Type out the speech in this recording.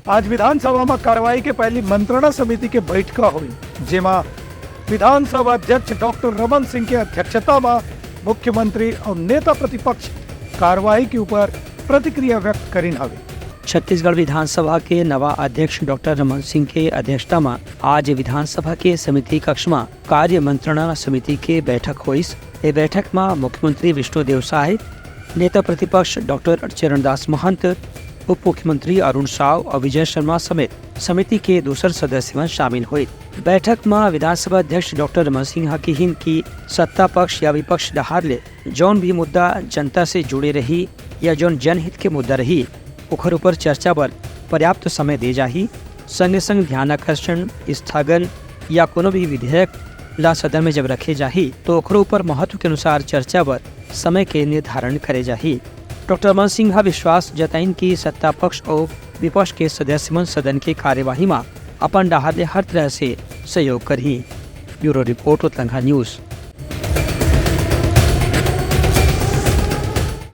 आज विधानसभा में कार्यवाही के पहली मंत्रणा समिति के बैठक हुई, जेमा विधानसभा अध्यक्ष डॉक्टर रमन सिंह के अध्यक्षता में मुख्यमंत्री और नेता प्रतिपक्ष कार्यवाही के ऊपर प्रतिक्रिया व्यक्त करीन हवे। छत्तीसगढ़ विधानसभा के नवा अध्यक्ष डॉक्टर रमन सिंह के अध्यक्षता में आज विधानसभा के समिति कक्ष में कार्य मंत्रणा समिति के बैठक हुई। ये बैठक में मुख्यमंत्री विष्णुदेव साय, नेता प्रतिपक्ष डॉक्टर चरणदास महंत, उप मुख्यमंत्री अरुण साव और विजय शर्मा समेत समिति के दूसरे सदस्य शामिल हुए। बैठक में विधानसभा अध्यक्ष डॉक्टर रमन सिंह हकीहिन की सत्ता पक्ष या विपक्ष डहार ले जौन भी मुद्दा जनता से जुड़े रही या जौन जनहित के मुद्दा रही ओखर ऊपर चर्चा पर पर्याप्त समय दे जाही। संगे संग ध्यान आकर्षण, स्थगन या कोनो भी विधेयक ला सदन में जब रखे जाही तो ओखर ऊपर महत्व के अनुसार चर्चा पर समय के निर्धारण करे जाही। डॉक्टर रमन सिंह विश्वास जताइन की सत्ता पक्ष और विपक्ष के सदस्य सदन के कार्यवाही में अपन डहार ले हर तरह से सहयोग करही। Bureau report, Uttarakhand news.